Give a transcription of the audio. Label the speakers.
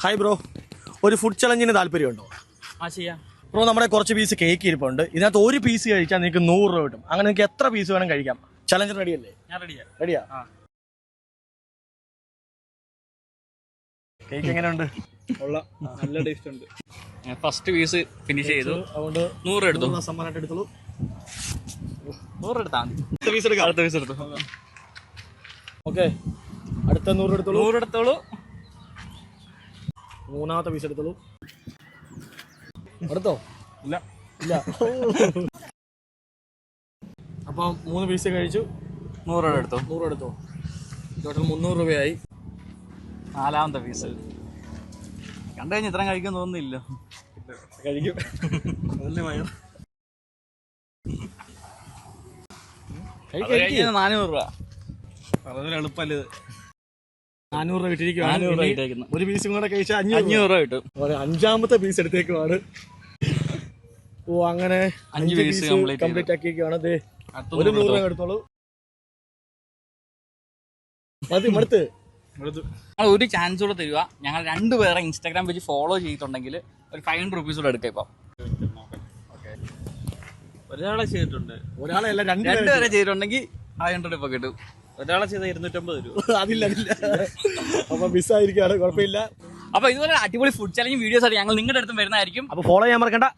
Speaker 1: Hi bro, ഒരു food ചലഞ്ചിന് താല്പര്യമുണ്ടോ?
Speaker 2: ചെയ്യാം
Speaker 1: ബ്രോ. നമ്മുടെ കുറച്ച് പീസ് കേക്ക് ഇരിപ്പുണ്ട്. ഇതിനകത്ത് ഒരു പീസ് കഴിച്ചാൽ നിങ്ങൾക്ക് 100 രൂപ കിട്ടും. അങ്ങനെ നിങ്ങൾക്ക് എത്ര പീസ് വേണം കഴിക്കാം. ചലഞ്ച് റെഡിയല്ലേ?
Speaker 2: ഞാൻ റെഡിയാ.
Speaker 1: റെഡിയാ? കേക്ക് എങ്ങനെയുണ്ട്?
Speaker 2: നല്ല ടേസ്റ്റ് ഉണ്ട്. ഫസ്റ്റ് പീസ് ഫിനിഷ് ചെയ്തു.
Speaker 1: അതുകൊണ്ട്
Speaker 2: 100 എടുത്തു.
Speaker 1: സമ്മാനമായിട്ട് എടുത്തോളൂ.
Speaker 2: 100 എടുത്താൽ മതി.
Speaker 1: അടുത്ത പീസ് എടുക്കാം.
Speaker 2: അടുത്ത പീസ് എടുത്തു.
Speaker 1: ഓക്കെ, അടുത്ത 100 എടുത്തോളൂ.
Speaker 2: 100 എടുത്തോളൂ.
Speaker 1: മൂന്നാമത്തെ പീസ് എടുത്തോളൂ. അടുത്തോ?
Speaker 2: ഇല്ല
Speaker 1: ഇല്ല. അപ്പം 3 പീസ് കഴിച്ചു.
Speaker 2: 100 രൂപ എടുത്തു.
Speaker 1: 100 എടുത്തോ. ടോട്ടൽ 300 രൂപയായി.
Speaker 2: നാലാമത്തെ പീസ് കണ്ടു കഴിഞ്ഞാൽ ഇത്രയും കഴിക്കാൻ തോന്നുന്നില്ല.
Speaker 1: കഴിക്കും. അതല്ലേ വയർ.
Speaker 2: 400 രൂപ.
Speaker 1: വളരെ എളുപ്പമല്ലേ ഇത്? 400 രൂപ കിട്ടിയിരിക്കുകയാണ്.
Speaker 2: 400 രൂപ കിട്ടിയിരിക്കുന്നു.
Speaker 1: ഒരു പീസും കൂടെ കഴിച്ചാൽ
Speaker 2: 500 രൂപ കിട്ടും.
Speaker 1: അഞ്ചാമത്തെ പീസ് എടുത്തേക്കുവാണ്. ഓ, അങ്ങനെ 5 പീസ് കംപ്ലീറ്റ് ആക്കിയിരിക്കുകയാണ്. ഒരു 100 രൂപ എടുത്തോളൂ. മടുത്ത്
Speaker 2: ഒരു ചാൻസ് കൂടെ തരിക. ഞങ്ങൾ 2 പേരെ ഇൻസ്റ്റാഗ്രാം പേജ് ഫോളോ ചെയ്തിട്ടുണ്ടെങ്കിൽ ഒരു 500 രൂപീസ് കൂടെ എടുക്കാം. ഇപ്പം
Speaker 3: ഒരാളെ ചെയ്തിട്ടുണ്ട്,
Speaker 1: ഒരാളെ അല്ല 2
Speaker 2: പേരെ ചെയ്തിട്ടുണ്ടെങ്കിൽ 500 രൂപ കിട്ടും.
Speaker 3: ഒരാളെ ചെയ്ത 250 രൂപ.
Speaker 1: അതില്ല. അപ്പൊ മിസ്സായിരിക്കാണ്. കുഴപ്പമില്ല.
Speaker 2: അപ്പൊ ഇതുപോലെ അടിപൊളി ഫുഡ് ചലഞ്ച് വീഡിയോസ് ആയിട്ട് ഞങ്ങൾ നിങ്ങളുടെ അടുത്തും വരുന്നതായിരിക്കും.
Speaker 1: അപ്പൊ ഫോളോ ചെയ്യാൻ മറക്കണ്ട.